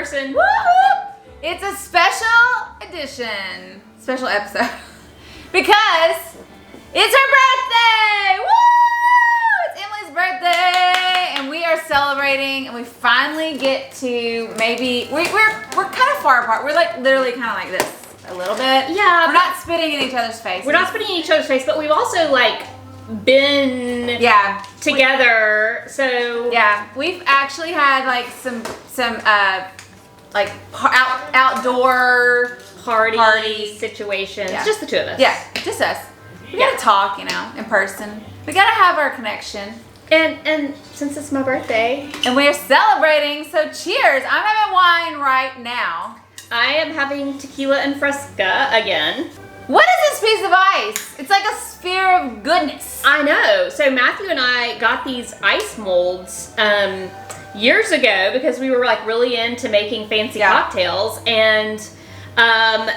person. Woo-hoo! It's a special edition, special episode, because it's her birthday! Woo! It's Emily's birthday, and we are celebrating, and we finally get to maybe, we're kind of far apart. We're like literally kind of like this a little bit. Yeah. We're not spitting in each other's face. We're not spitting in each other's face, but we've also like been together. So yeah, we've actually had like some like outdoor party situations. Yeah. Just the two of us. Yeah, just us. We gotta talk, you know, in person. We gotta have our connection. And since it's my birthday, and we're celebrating, so cheers! I'm having wine right now. I am having tequila and fresca again. What is this piece of ice? It's like a sphere of goodness. I know. So Matthew and I got these ice molds years ago because we were like really into making fancy cocktails, and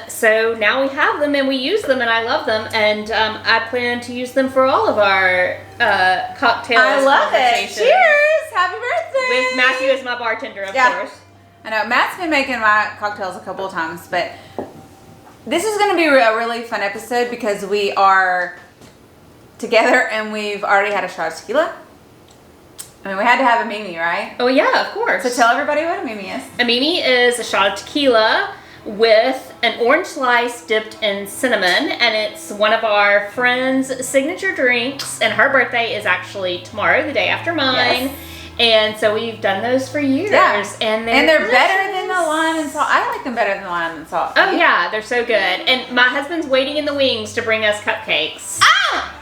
so now we have them and we use them and I love them, and I plan to use them for all of our cocktails. I love it. Cheers! Happy birthday! With Matthew as my bartender, of course. I know Matt's been making my cocktails a couple of times, but this is going to be a really fun episode because we are together and we've already had a shot of tequila. I mean, we had to have a Mimi, right? Oh yeah, of course. So tell everybody what a Mimi is. A Mimi is a shot of tequila with an orange slice dipped in cinnamon, and it's one of our friend's signature drinks, and her birthday is actually tomorrow, the day after mine. Yes. And so we've done those for years. Yeah. And they're better than the lime and salt. I like them better than the lime and salt. Oh yeah, they're so good. And my husband's waiting in the wings to bring us cupcakes. Ah!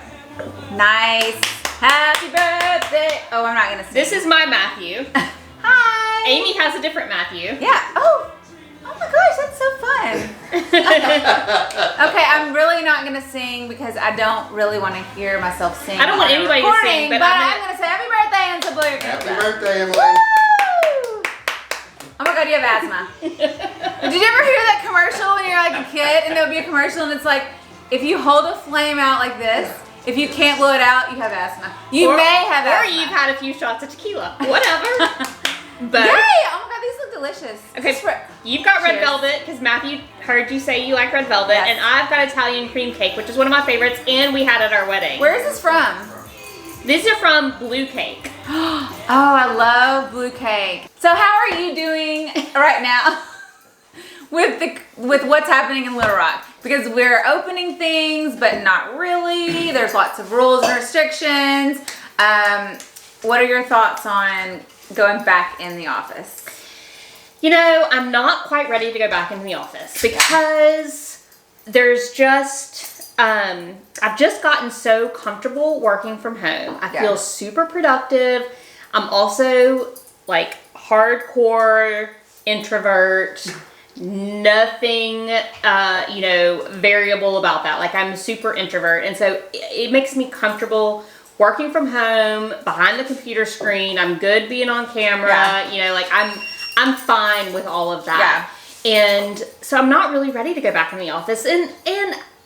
Nice. Happy birthday. Oh, I'm not going to sing. This is my Matthew. Hi. Amy has a different Matthew. Yeah. Oh my gosh, that's so fun. Okay, I'm really not going to sing because I don't really want to hear myself sing. I don't want anybody to sing, but I'm going to say happy birthday and so blow your Happy candles out. birthday, Emily. Woo! Oh my God, you have asthma. Did you ever hear that commercial when you're like a kid and there would be a commercial and it's like, if you hold a flame out like this, if you can't blow it out, you have asthma. You may have asthma. Or you've had a few shots of tequila. Whatever. But yay! Oh my God, these look delicious. Okay, you've got red velvet because Matthew heard you say you like red velvet, and I've got Italian cream cake, which is one of my favorites, and we had it at our wedding. Where is this from? These are from Blue Cake. Oh, I love blue cake. So how are you doing right now with what's happening in Little Rock? Because we're opening things, but not really. There's lots of rules and restrictions. What are your thoughts on going back in the office? You know, I'm not quite ready to go back in the office because there's just, I've just gotten so comfortable working from home. I feel super productive. I'm also like hardcore introvert, nothing, you know, variable about that. Like I'm super introvert. And so it makes me comfortable working from home, behind the computer screen. I'm good being on camera, you know, like I'm fine with all of that. Yeah. And so I'm not really ready to go back in the office. And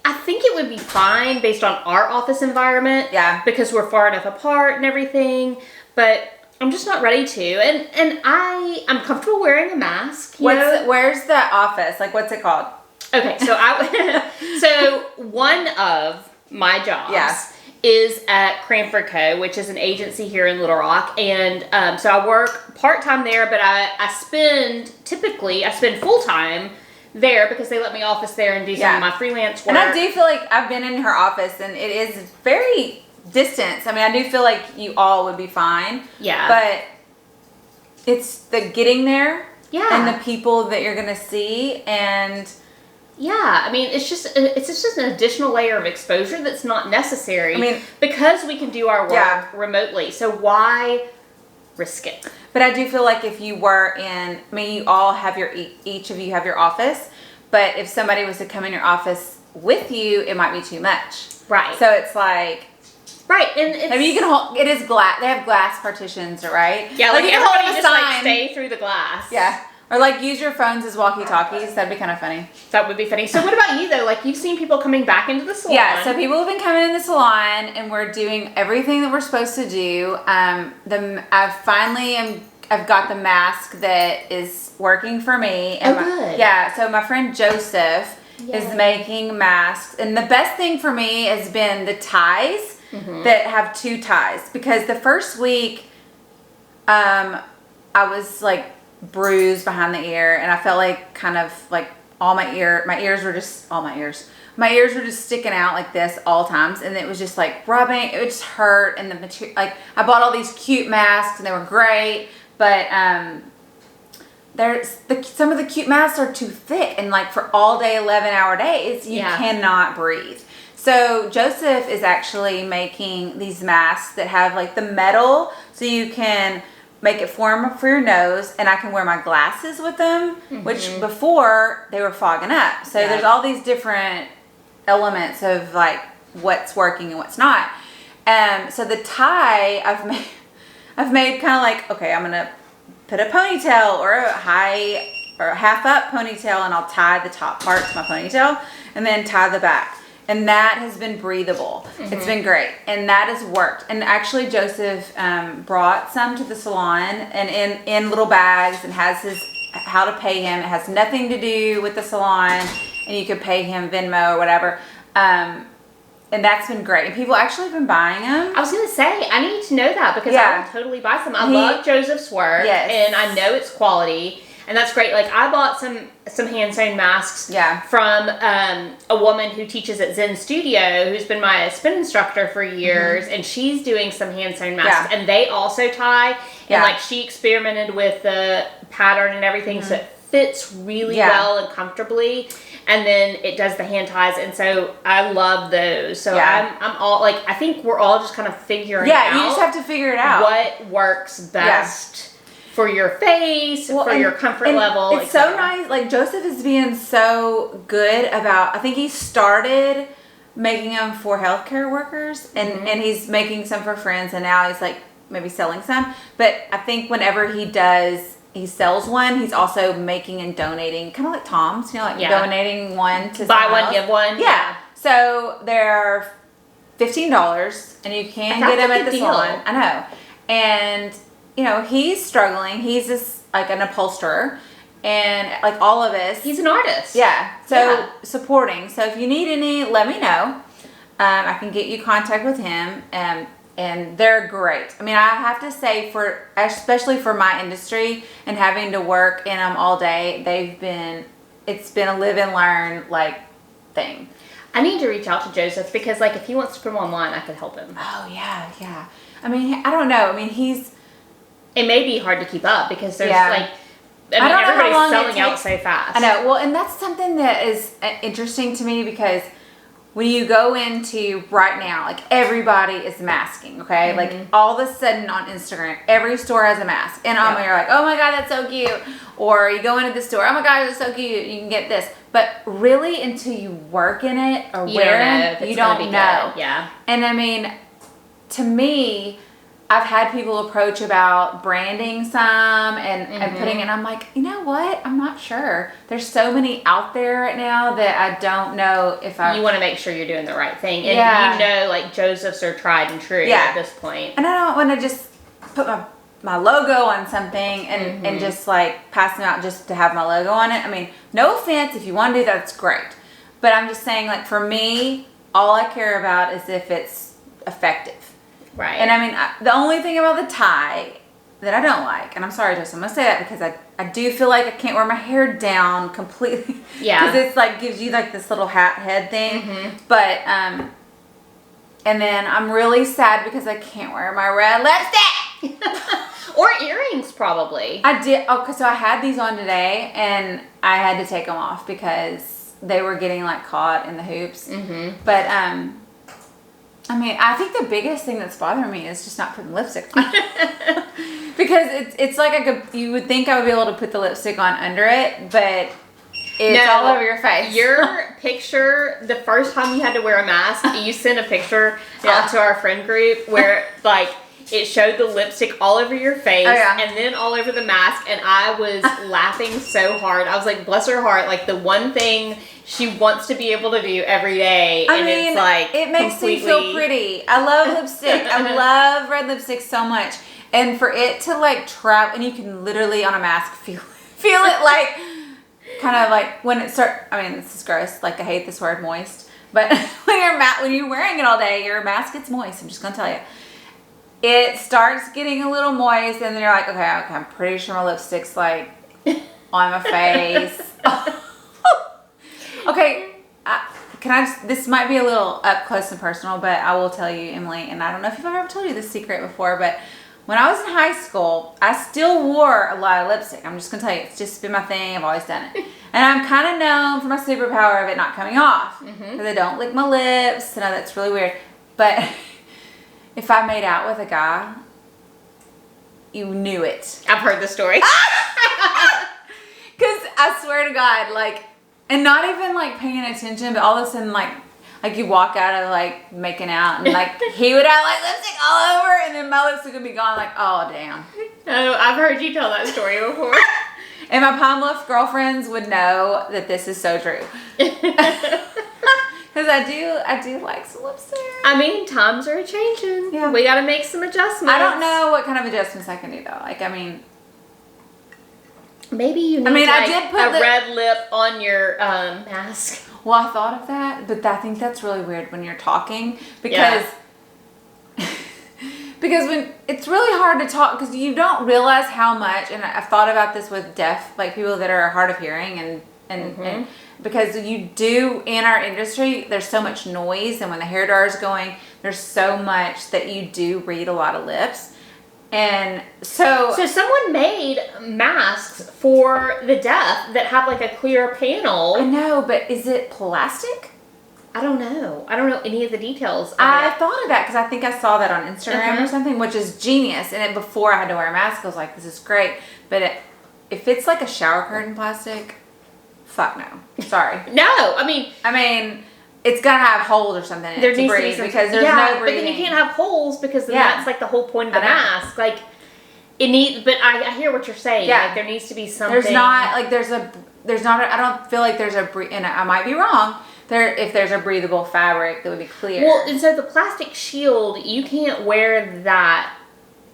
I think it would be fine based on our office environment. Yeah. Because we're far enough apart and everything. But I'm just not ready to. And I'm comfortable wearing a mask. Where's the office? Like, what's it called? Okay, so so one of my jobs is at Cranford Co., which is an agency here in Little Rock. And so I work part-time there, but I spend full-time there because they let me office there and do some of my freelance work. And I do feel like I've been in her office and it is very distant. I mean, I do feel like you all would be fine. Yeah. But it's the getting there and the people that you're going to see and... Yeah, I mean, it's just an additional layer of exposure that's not necessary. I mean, because we can do our work remotely. So why risk it? But I do feel like if you were in, I mean, you all have each of you have your office, but if somebody was to come in your office with you, it might be too much. Right. So it's like... Right, and it's... I mean, you can hold... It is glass. They have glass partitions, right? Yeah, like everybody just like stay through the glass. Yeah. Or like use your phones as walkie-talkies. That'd be kind of funny. That would be funny. So what about you though? Like you've seen people coming back into the salon. Yeah, so people have been coming in the salon and we're doing everything that we're supposed to do. I finally am I've got the mask that is working for me. And good. Yeah, so my friend Joseph is making masks. And the best thing for me has been the ties that have 2 ties. Because the first week, I was like bruised behind the ear. And I felt like kind of like my ears were just sticking out like this all times. And it was just like rubbing. It would just hurt. And the material, like I bought all these cute masks and they were great. But some of the cute masks are too thick, and like for all day 11-hour days you cannot breathe. So Joseph is actually making these masks that have like the metal, so you can make it form for your nose, and I can wear my glasses with them, which before they were fogging up. So there's all these different elements of like what's working and what's not. So the tie I've made kind of like, okay, I'm gonna put a ponytail or a high or a half up ponytail, and I'll tie the top part to my ponytail and then tie the back. And that has been breathable. It's been great. And that has worked. And actually Joseph brought some to the salon and in little bags, and has how to pay him. It has nothing to do with the salon, and you could pay him Venmo or whatever. And that's been great. And people actually have been buying them. I was going to say, I need to know that, because I would totally buy some. I love Joseph's work, and I know it's quality. And that's great. Like, I bought some hand sewn masks from a woman who teaches at Zen Studio, who's been my spin instructor for years, and she's doing some hand sewn masks, and they also tie. And like, she experimented with the pattern and everything, so it fits really well and comfortably. And then it does the hand ties, and so I love those. So I'm all like, I think we're all just kind of figuring out. Yeah, you just have to figure it out. What works best for your face, for your comfort level. It's so nice. Like, Joseph is being so good about, I think he started making them for healthcare workers, and he's making some for friends, and now he's like maybe selling some. But I think whenever he sells one, he's also making and donating, kind of like Tom's, donating one to buy one, else. give one. Yeah. So they're $15, and you can get them at the salon. I know. And he's struggling. He's just like an upholsterer, and like all of us. He's an artist. Yeah. So supporting. So if you need any, let me know. I can get you contact with him. And they're great. I mean, I have to say, especially for my industry and having to work in them all day, it's been a live and learn like thing. I need to reach out to Joseph, because like, if he wants to put them online, I could help him. Oh yeah. I mean, I don't know. I mean, it may be hard to keep up, because there's like, everybody's selling out so fast. I know. Well, and that's something that is interesting to me, because when you go into right now, like, everybody is masking, okay? Like, all of a sudden on Instagram, every store has a mask. And you're like, oh my God, that's so cute. Or you go into the store, oh my God, that's so cute, you can get this. But really, until you work in it or wear it, you don't know. Yeah. And I mean, to me, I've had people approach about branding some and putting, and I'm like, you know what? I'm not sure. There's so many out there right now that I don't know if You want to make sure you're doing the right thing. And like, Joseph's are tried and true at this point. And I don't want to just put my logo on something and just like pass them out just to have my logo on it. I mean, no offense, if you want to do that, it's great. But I'm just saying, like, for me, all I care about is if it's effective. Right. And I mean, the only thing about the tie that I don't like, and I'm sorry, Jess, I'm going to say that, because I do feel like I can't wear my hair down completely. Yeah. Because it's like, gives you like this little head thing. But, and then I'm really sad because I can't wear my red lipstick. Or earrings, probably. I did. So I had these on today, and I had to take them off because they were getting like caught in the hoops. But, I mean, I think the biggest thing that's bothering me is just not putting lipstick on. Because it's like you would think I would be able to put the lipstick on under it, but it's all over your face. Your picture, the first time you had to wear a mask, you sent a picture out to our friend group where like, it showed the lipstick all over your face and then all over the mask, and I was laughing so hard. I was like, bless her heart, like, the one thing she wants to be able to do every day. I mean, it's like, it makes me feel pretty. I love lipstick. I love red lipstick so much. And for it to like travel, and you can literally on a mask feel it like, kind of like when it starts, I mean, this is gross. Like, I hate this word moist. But when you're wearing it all day, your mask gets moist. I'm just going to tell you. It starts getting a little moist, and then you're like, okay, I'm pretty sure my lipstick's like on my face. Okay, this might be a little up close and personal, but I will tell you, Emily, and I don't know if I've ever told you this secret before, but when I was in high school, I still wore a lot of lipstick. I'm just going to tell you, it's just been my thing. I've always done it. And I'm kind of known for my superpower of it not coming off. Because I don't lick my lips. I know that's really weird. But if I made out with a guy, you knew it. I've heard the story. Because I swear to God, like, and not even like paying attention, but all of a sudden, like you walk out of like making out, and like he would have like lipstick all over, and then my lipstick would be gone. Like, oh damn. Oh, I've heard you tell that story before. And my Palm Lift girlfriends would know that this is so true. Because I do like some lipstick. I mean, times are changing. Yeah. We got to make some adjustments. I don't know what kind of adjustments I can do though. Like, I mean, maybe you need I did put a red lip on your mask. Well, I thought of that, but I think that's really weird when you're talking because because when it's really hard to talk because you don't realize how much. And I've thought about this with deaf, like people that are hard of hearing, and because you do in our industry, there's so much noise, and when the hair dryer is going, there's so much that you do read a lot of lips. And so someone made masks for the deaf that have like a clear panel. I know, but is it plastic? I don't know. I don't know any of the details of I it. thought of that because I think I saw that on Instagram or something, which is genius. And before I had to wear a mask, I was like, this is great. But if it's like a shower curtain plastic, fuck no. Sorry. No, I mean, it's gonna have holes or something in it to breathe because there's no breathing. But then you can't have holes because then that's like the whole point of the mask. Like it needs. But I hear what you're saying. Yeah. Like there needs to be something. There's not. I don't feel like there's and I might be wrong. If there's a breathable fabric that would be clear. Well, and so the plastic shield, you can't wear that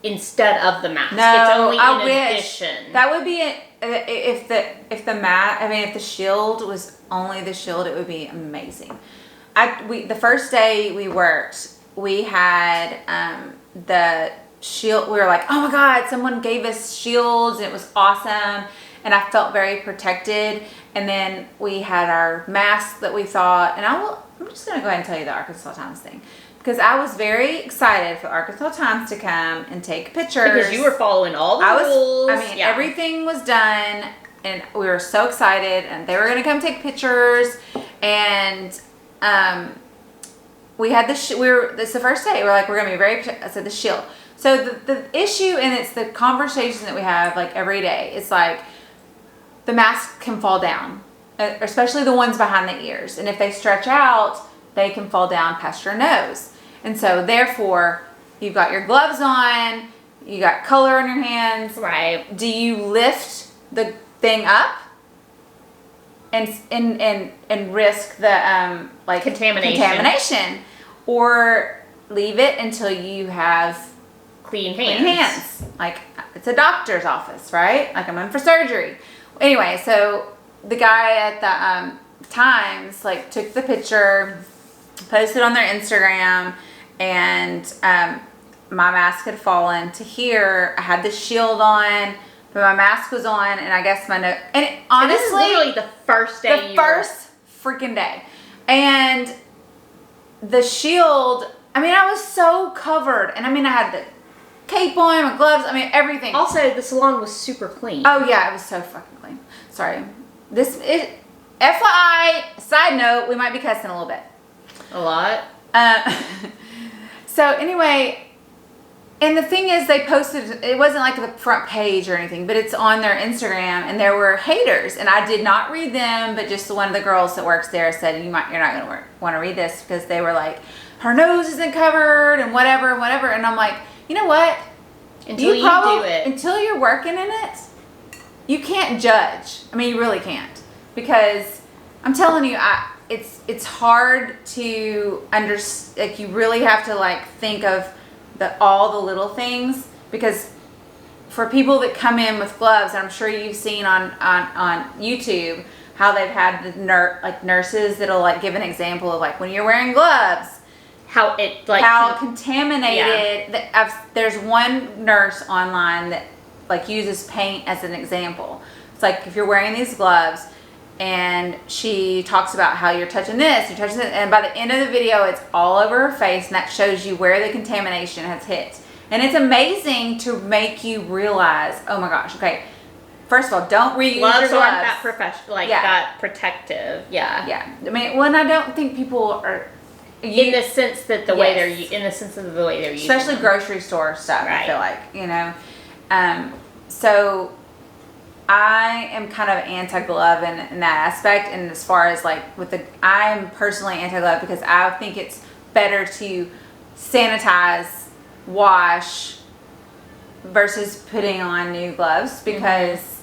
instead of the mask. No, it's only I in wish. addition. That would be it. If the shield was only the shield, it would be amazing. The first day we worked, we had the shield. We were like, oh my God, someone gave us shields, and it was awesome. And I felt very protected. And then we had our masks that we thought, and I'm just going to go ahead and tell you the Arkansas Times thing. Because I was very excited for Arkansas Times to come and take pictures. Because you were following all the rules. Everything was done, and we were so excited, and they were going to come take pictures. And we had this is the first day. We're like, we're going to be very, I said the shield. So the issue, and it's the conversation that we have like every day. It's like, the mask can fall down, especially the ones behind the ears. And if they stretch out, they can fall down past your nose. And so therefore, you've got your gloves on, you got color on your hands. Right. Do you lift the thing up and risk the contamination, or leave it until you have clean hands? Like it's a doctor's office, right? Like I'm in for surgery. Anyway, so the guy at the Times like took the picture, posted on their Instagram, and my mask had fallen to here. I had the shield on, but my mask was on, and I guess my nose. And honestly, this is literally the first day. The first freaking day, and the shield. I mean, I was so covered, and I had the cape on, my gloves. Everything. Also, the salon was super clean. Oh yeah, it was so fucking clean. Sorry. FYI, side note, we might be cussing a little bit. A lot. So anyway, and the thing is, they posted, it wasn't like the front page or anything, but it's on their Instagram, and there were haters, and I did not read them, but just one of the girls that works there said, you're not going to want to read this, because they were like, her nose isn't covered, and whatever, and I'm like, you know what? Until you do it. Until you're working in it, you can't judge. You really can't. Because I'm telling you, it's hard to understand. Like, you really have to think of all the little things because for people that come in with gloves, I'm sure you've seen on YouTube how they've had the nurses that'll like give an example of like when you're wearing gloves, how it like how contaminated. There's one nurse online that like uses paint as an example. It's like if you're wearing these gloves, and she talks about how you're touching this, and by the end of the video, it's all over her face, and that shows you where the contamination has hit. And it's amazing to make you realize, oh my gosh, okay, first of all, don't reuse your gloves. Aren't that professional, like that protective. Yeah. Yeah. I mean, well, and I don't think people are in the sense that the way they're using, especially them. Grocery store stuff. Right. I feel like, so I am kind of anti-glove in that aspect, and as far as like I'm personally anti-glove because I think it's better to sanitize, wash versus putting on new gloves because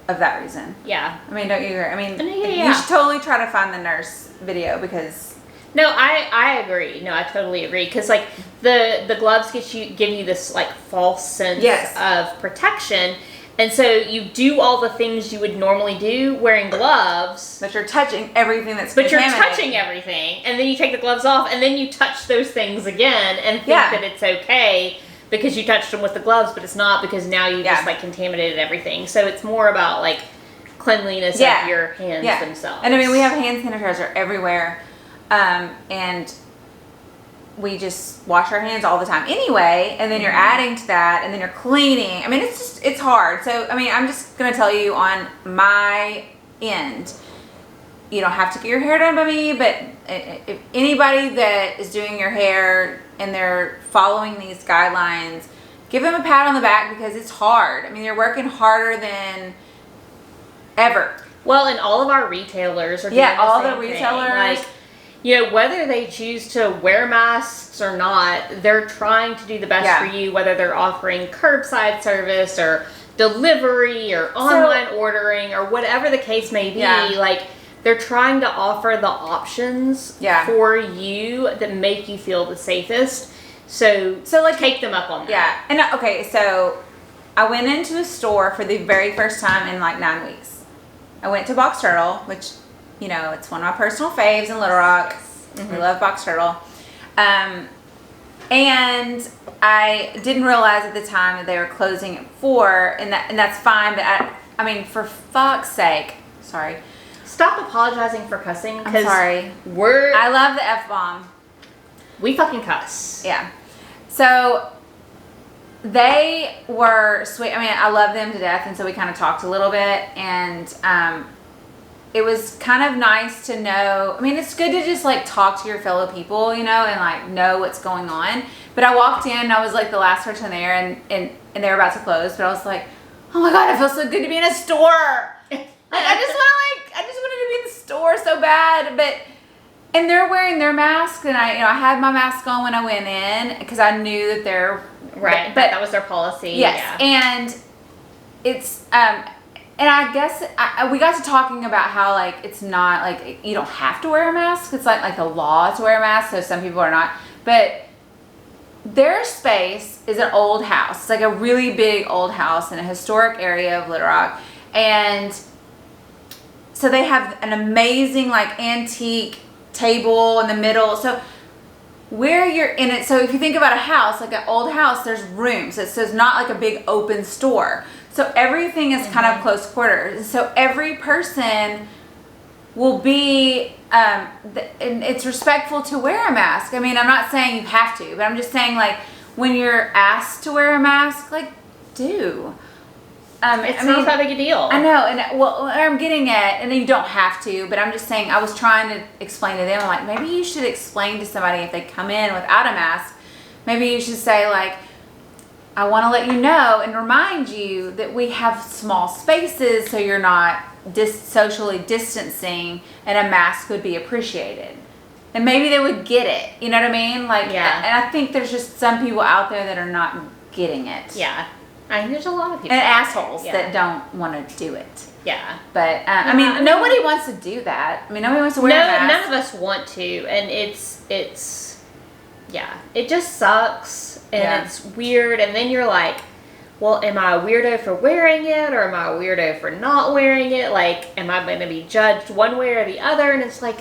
of that reason. Yeah. I mean, don't you agree? I mean, yeah. You should totally try to find the nurse video because. No, I agree. No, I totally agree. Because like the gloves give you this like false sense of protection. And so you do all the things you would normally do wearing gloves. But you're touching everything that's But you're touching everything. And then you take the gloves off and then you touch those things again and think that it's okay because you touched them with the gloves, but it's not because now you just like contaminated everything. So it's more about like cleanliness of your hands themselves. And I mean, we have hand sanitizer everywhere. And we just wash our hands all the time anyway, and then you're adding to that, and then you're cleaning. I mean, it's hard. So, I mean, I'm just going to tell you on my end, you don't have to get your hair done by me, but if anybody that is doing your hair and they're following these guidelines, give them a pat on the back because it's hard. I mean, you're working harder than ever. Well, and all of our retailers are doing all the the retailers. Like, you know, whether they choose to wear masks or not, they're trying to do the best for you, whether they're offering curbside service or delivery or online ordering or whatever the case may be. Like, they're trying to offer the options for you that make you feel the safest. So like, take them up on that. Yeah. And okay, so I went into a store for the very first time in like 9 weeks. I went to Box Turtle, which, you know, it's one of my personal faves in Little Rock. We love Box Turtle. And I didn't realize at the time that they were closing at 4, and that's fine, but I mean, for fuck's sake, sorry. Stop apologizing for cussing. I'm sorry. I love the F-bomb. We fucking cuss. Yeah. So they were sweet. I mean, I love them to death, and so we kind of talked a little bit, and it was kind of nice to know. I mean, it's good to just like talk to your fellow people, you know, and like know what's going on. But I walked in and I was like the last person there, and they were about to close, but I was like, oh my God, it feels so good to be in a store. Like, I just wanted to be in the store so bad. And they're wearing their masks, and I had my mask on when I went in because I knew that they're right. But that was their policy. Yes, and it's and I guess we got to talking about how like it's not like you don't have to wear a mask. It's like the law to wear a mask, so some people are not. But their space is an old house. It's like a really big old house in a historic area of Little Rock, and so they have an amazing like antique table in the middle. So where you're in it, so if you think about a house, like an old house, there's rooms. So it's not like a big open store. So everything is kind of close quarters. So every person will be, and it's respectful to wear a mask. I mean, I'm not saying you have to, but I'm just saying like when you're asked to wear a mask, like do. It's not that big a deal. I know, and well, I'm getting at, and you don't have to, but I'm just saying, I was trying to explain to them, I'm like, maybe you should explain to somebody if they come in without a mask, maybe you should say like, I want to let you know and remind you that we have small spaces so you're not socially distancing, and a mask would be appreciated. And maybe they would get it, you know what I mean? Like, and I think there's just some people out there that are not getting it. Yeah. I mean, there's a lot of people. And assholes that don't want to do it. Yeah. But, I mean, nobody wants to do that. I mean, nobody wants to wear a mask. None of us want to. And it's Yeah. It just sucks, and Yeah. it's weird, and then you're like, well, am I a weirdo for wearing it, or am I a weirdo for not wearing it? Like, am I going to be judged one way or the other? And it's like,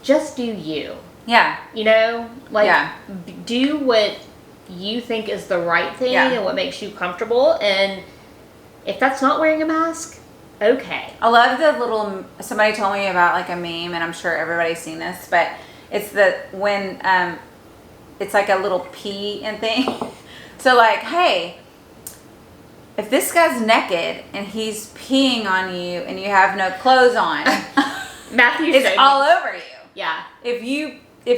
just do you. Yeah. You know? Like, Yeah. do what you think is the right thing Yeah. and what makes you comfortable, and if that's not wearing a mask, okay. I love the little, somebody told me about like a meme, and I'm sure everybody's seen this, but it's when it's like a little pee and thing. So like, hey, if this guy's naked and he's peeing on you and you have no clothes on, Matthew it's showed all me. over you. Yeah. If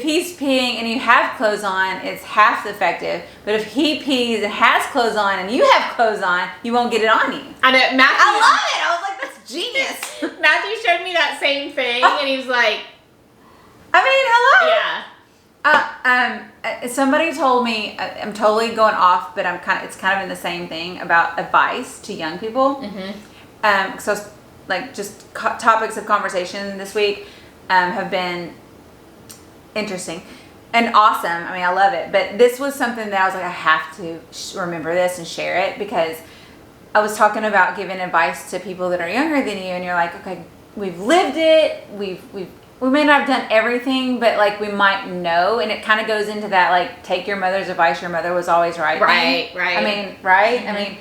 he's peeing and you have clothes on, it's half effective. But if he pees and has clothes on and you have clothes on, you won't get it on you. I know, Matthew. I love it. I was like, that's genius. Matthew showed me that same thing, and he was like, I mean, hello. yeah. Somebody told me, I'm totally going off, but it's kind of in the same thing about advice to young people. Mm-hmm. So like just topics of conversation this week have been interesting and awesome. I mean, I love it, but this was something that I was like, I have to remember this and share it, because I was talking about giving advice to people that are younger than you, and you're like, okay, we've lived it, we may not have done everything, but like we might know, and it kind of goes into that like, take your mother's advice, your mother was always right. Right, thing. right. I mean, right? Mm-hmm. I mean,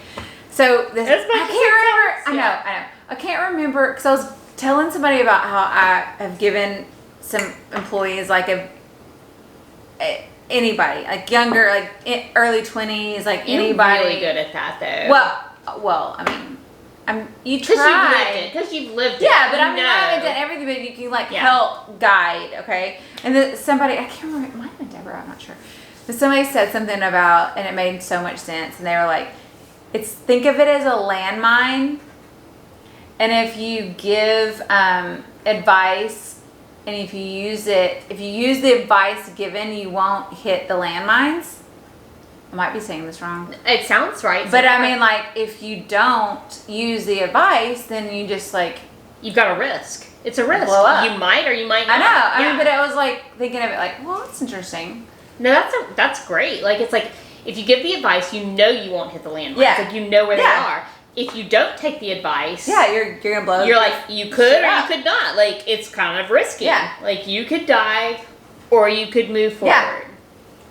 so this, That's I can't remember. yeah. I know. I can't remember, because I was telling somebody about how I have given some employees like anybody, like younger, like early 20s, like You're anybody. really good at that, though. Well, I mean, you try. Because you've lived it. Yeah, but you I mean, know. I haven't done everything, but you can like Yeah. help guide, okay? And then somebody, I can't remember, it might have been Deborah, I'm not sure. But somebody said something about, and it made so much sense, and they were like, think of it as a landmine, and if you give advice, and if you use the advice given, you won't hit the landmines. I might be saying this wrong. It sounds right. But I mean, like, if you don't use the advice, then you just like, you've got a risk. It's a risk. Blow up. You might or you might not. I know. I Yeah. mean, but I was like thinking of it like, well, that's interesting. No, that's great. Like, it's like, if you give the advice, you know you won't hit the landmines. Yeah. Like, you know where Yeah. they are. If you don't take the advice, Yeah, you're gonna blow. you're like, you could shit or up. you could not. Like, it's kind of risky. Yeah. Like, you could die or you could move forward. Yeah.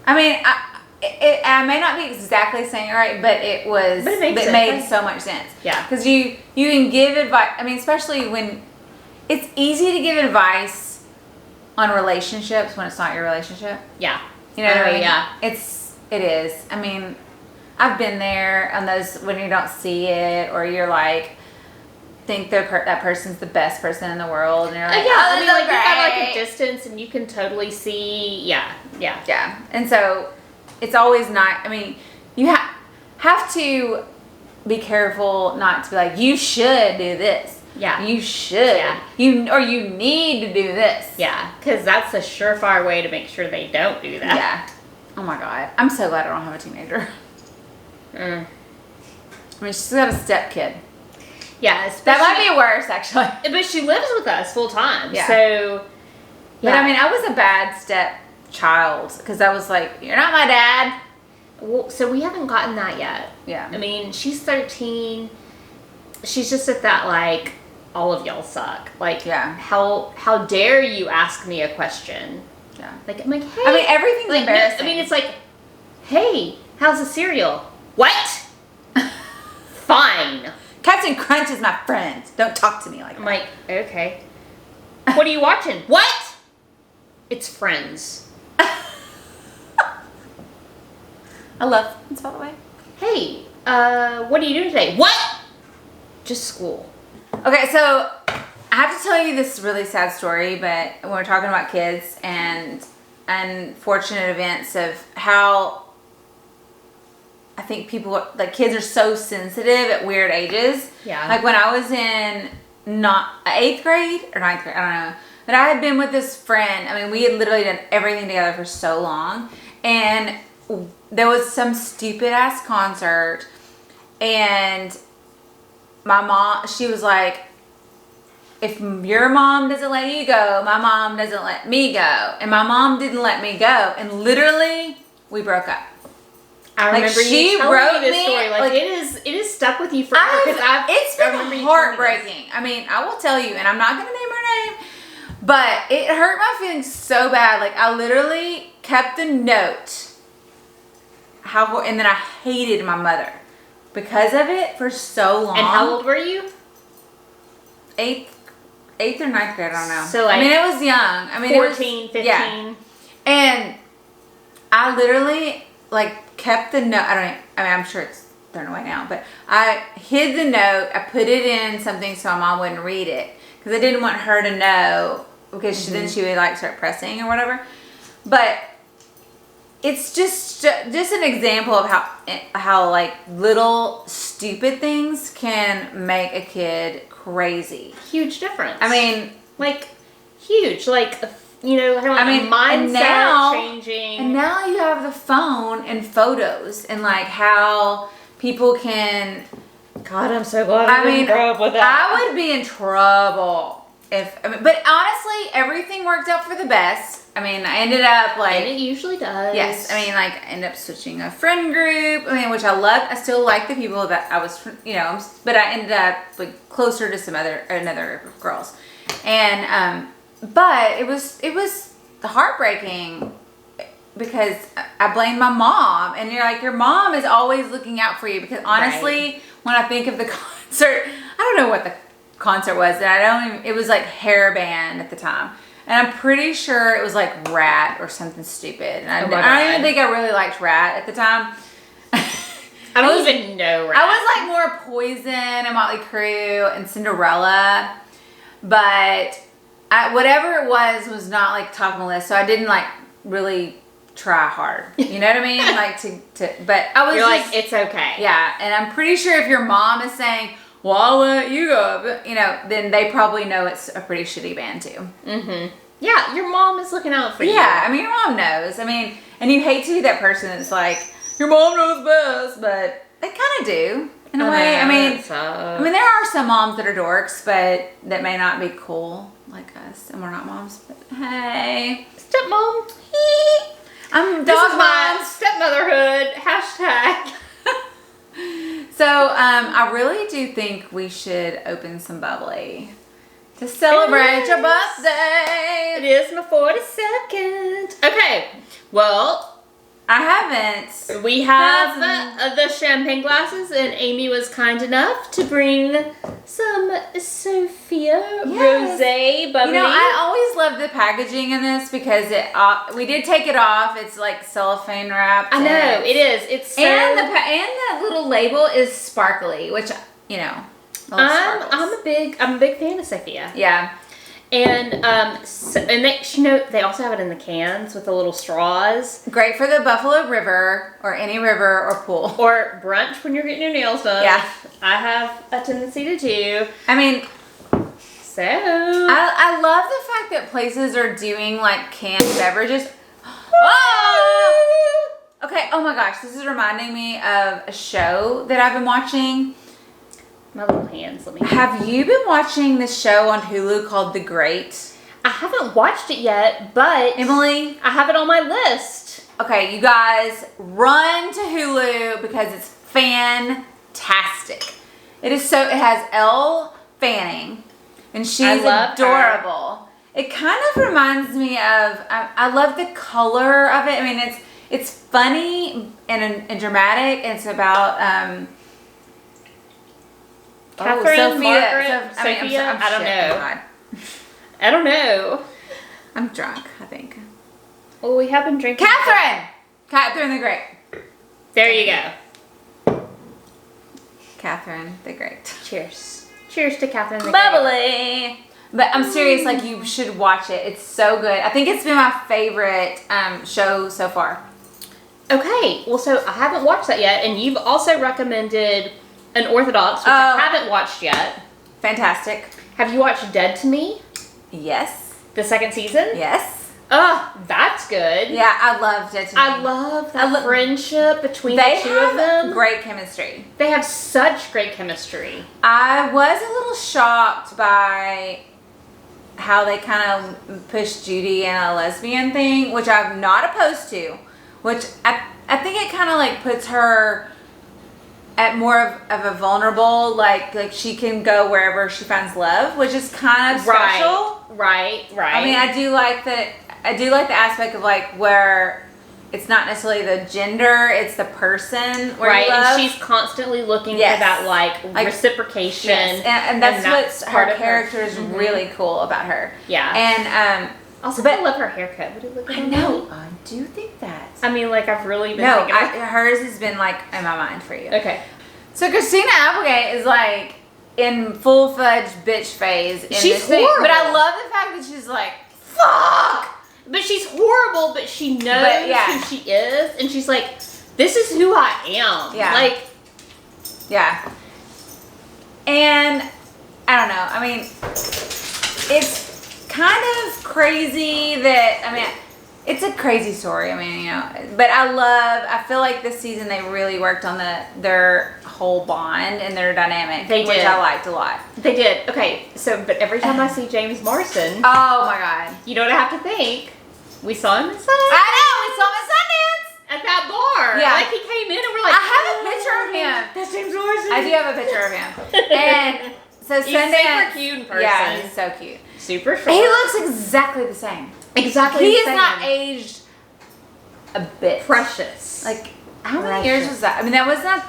I mean, I may not be exactly saying it right, but it was. But it makes sense. made so much sense. Yeah. Because you can give advice. I mean, especially when it's easy to give advice on relationships when it's not your relationship. Yeah. You know what I Oh, mean? yeah. It is. I mean, I've been there on those when you don't see it, or you're like, think that person's the best person in the world, and you're like, Yeah, I mean, like, great. you have like a distance and you can totally see, yeah. Yeah, and so it's always not. I mean, you have to be careful not to be like, you should do this. Yeah. You should. Yeah. You need to do this. Yeah, because that's a surefire way to make sure they don't do that. Yeah. Oh my God, I'm so glad I don't have a teenager. Mm. I mean, she's got a step kid. Yeah, That might be worse, actually. But she lives with us full time, Yeah. so. But I mean, I was a bad step child because I was like, you're not my dad. Well, so we haven't gotten that yet. Yeah. I mean, she's 13. She's just at that, like, all of y'all suck. Like, Yeah. how dare you ask me a question? Yeah. Like, I'm like, hey. I mean, everything's like, no, embarrassing. I mean, it's like, hey, how's the cereal? What? Fine. Captain Crunch is my friend. Don't talk to me like I'm that. like, okay. What are you watching? What? It's Friends. I love Friends, by the way. Hey, what are you doing today? What? Just school. Okay, so I have to tell you this really sad story, but when we're talking about kids and unfortunate events of how I think kids are so sensitive at weird ages. Yeah. Like when I was in 8th grade or 9th grade, I don't know. But I had been with this friend. I mean, we had literally done everything together for so long. And there was some stupid ass concert. And my mom, she was like, if your mom doesn't let you go, my mom doesn't let me go. And my mom didn't let me go. And literally, we broke up. I remember you telling me this story. Like it is stuck with you forever. It's been heartbreaking. I mean, I will tell you, and I'm not going to name her name, but it hurt my feelings so bad. Like I literally kept the note. And then I hated my mother because of it for so long. And how old were you? Eighth or ninth grade, I don't know. So like, I mean, it was young. I mean, 14, 15. Yeah. And I literally like kept the note. I'm sure it's thrown away now, but I hid the note. I put it in something so my mom wouldn't read it because I didn't want her to know because then she would like start pressing or whatever. But it's just an example of how like little stupid things can make a kid crazy. Huge difference. I mean, like huge. Like mindset changing. And now you have the phone and photos and like how people can. God, I'm so glad I didn't grow up with that. I would be in trouble but honestly, everything worked out for the best. I mean, I ended up like... And it usually does. Yes. I mean, like, I ended up switching a friend group. I mean, which I loved. I still like the people that I was, but I ended up like closer to another group of girls. And, but it was heartbreaking because I blamed my mom. And you're like, your mom is always looking out for you. Because honestly, when I think of the concert, I don't know what the concert was. And it was like hair band at the time. And I'm pretty sure it was like Rat or something stupid. And I don't even think I really liked Rat at the time. I don't even know Rat. I was like more Poison and Motley Crue and Cinderella. But whatever it was not like top of the list. So I didn't like really try hard. You know what I mean? Like but I was like, it's okay. Yeah. And I'm pretty sure if your mom is saying, well, I'll let you go, then they probably know it's a pretty shitty band too. Mm-hmm. Yeah, your mom is looking out for you. Yeah, I mean, your mom knows. I mean, and you hate to be that person that's like, your mom knows best, but they kind of do in a way. I mean, there are some moms that are dorks, but that may not be cool like us, and we're not moms. But hey, stepmom. I'm dog mom. Stepmotherhood. #. So, I really do think we should open some bubbly to celebrate your birthday. It is my 42nd. Okay, well, I haven't. We have the champagne glasses, and Amy was kind enough to bring some Sophia Rosé bubbly. I always love the packaging in this because we did take it off. It's like cellophane wrapped. I know it is. It's so, and the little label is sparkly, which I'm a big fan of Sophia. Yeah. And they also have it in the cans with the little straws. Great for the Buffalo River or any river or pool. Or brunch when you're getting your nails done. Yeah. I have a tendency to do. I mean, so I love the fact that places are doing like canned beverages. Oh! Okay, oh my gosh, this is reminding me of a show that I've been watching. My little hands, Have you been watching this show on Hulu called The Great? I haven't watched it yet, but Emily, I have it on my list. Okay, you guys, run to Hulu because it's fantastic. It has Elle Fanning, and she's adorable. It kind of reminds me of, I love the color of it. I mean, it's funny and dramatic, and it's about, Catherine, Sophia. Sophia. I don't know. I don't know. I'm drunk, I think. Well, we have been drinking. Catherine the Great. There you go. Catherine the Great. Cheers. Cheers to Catherine the Great. Bubbly. But I'm serious, like you should watch it. It's so good. I think it's been my favorite show so far. Okay, well, so I haven't watched that yet, and you've also recommended Unorthodox, which I haven't watched yet. Fantastic. Have you watched Dead to Me? Yes. The second season? Yes. That's good. Yeah, I love Dead to Me. I love that friendship between the two of them. Great chemistry. They have such great chemistry. I was a little shocked by how they kind of push Judy in a lesbian thing, which I'm not opposed to, which I think it kind of like puts her at more of a vulnerable, like she can go wherever she finds love, which is kind of special. Right. I mean, I do like the aspect of like where it's not necessarily the gender, it's the person where you love. And she's constantly looking for that like reciprocation. Yes. And that's what's part of her character is really cool about her. Yeah. And also, but I love her haircut. Would it look good? I know. I do think that. I mean, like I've really been thinking hers has been like in my mind for you. Okay. So Christina Applegate is like in full-fledged bitch phase. She's horrible. But I love the fact that she's like, fuck! But she's horrible, but she knows who she is. And she's like, this is who I am. Yeah. Like. Yeah. And I don't know. I mean, it's kind of crazy that, I mean, it's a crazy story. I mean, you know, but I feel like this season they really worked on their whole bond and their dynamic. They did. Which I liked a lot. They did. Okay, so, but every time I see James Marsden. Oh my God. You know what I have to think? We saw him in Sundance. I know, we saw him at Sundance. At that bar. Yeah. Like he came in and we're like, I have a picture of him. That's James Marsden. I do have a picture of him. And so he's Sundance. super cute in person. Yeah, he's so cute. Super short. He looks exactly the same. Exactly He the is same. not aged a bit. Precious. Like, how many years was that? I mean, that was not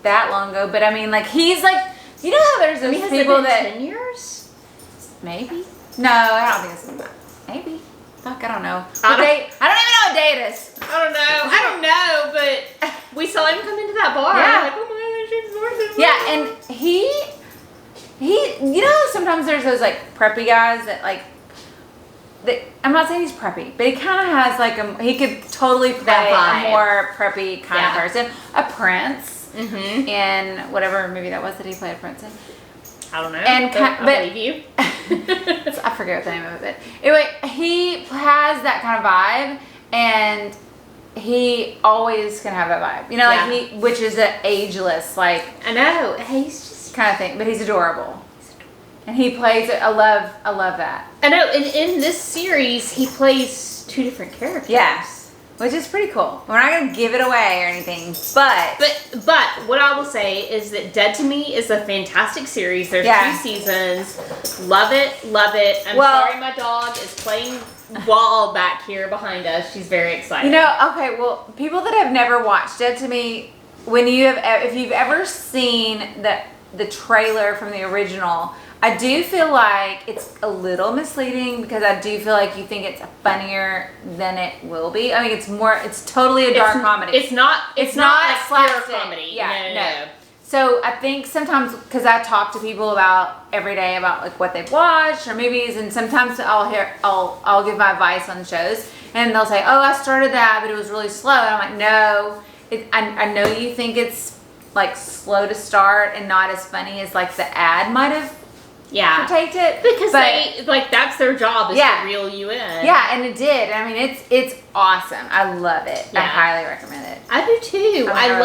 that long ago, but I mean, like, he's like, you know how there's those people that 10 years? Maybe. No, I don't think it's been that. Maybe. Fuck, I don't know. I don't even know what day it is. I don't know, but we saw him come into that bar. Yeah. Like, oh my God, James Marsden. Yeah, and he, you know, sometimes there's those like preppy guys that like, I'm not saying he's preppy, but he kind of has like he could totally play a more preppy kind of person. A prince in whatever movie that was that he played a prince in. I don't know. And I believe you. I forget what the name of it. But anyway, he has that kind of vibe, and he always can have that vibe. You know, like which is an ageless, like I know. He's just kind of thing, but he's adorable. And he plays it. I love that. I know. And in this series, he plays two different characters. Yes, which is pretty cool. We're not gonna give it away or anything, but what I will say is that Dead to Me is a fantastic series. There's 2 seasons. Love it. I'm sorry, my dog is playing ball back here behind us. She's very excited. You know, okay. Well, people that have never watched Dead to Me, if you've ever seen the trailer from the original. I do feel like it's a little misleading because I do feel like you think it's funnier than it will be. I mean, it's totally a dark comedy. It's not like slapstick pure comedy. Yeah, no. So I think sometimes, because I talk to people every day about like what they've watched or movies, and sometimes I'll give my advice on shows, and they'll say, "Oh, I started that, but it was really slow." And I'm like, "No, I know you think it's like slow to start and not as funny as like the ad might have." Protect it because they like that's their job is to reel you in. Yeah, and it did. I mean, it's awesome. I love it. I highly recommend it. I do too. I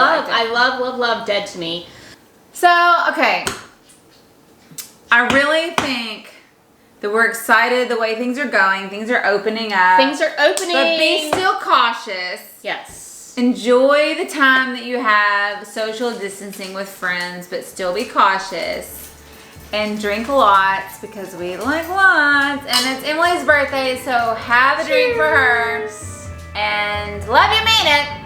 love Dead to Me. So okay, I really think that we're excited the way things are going. Things are opening up. But be still cautious. Yes. Enjoy the time that you have social distancing with friends, but still be cautious. And drink lots because we like lots. And it's Emily's birthday, so have a drink for her. And love you, mean it.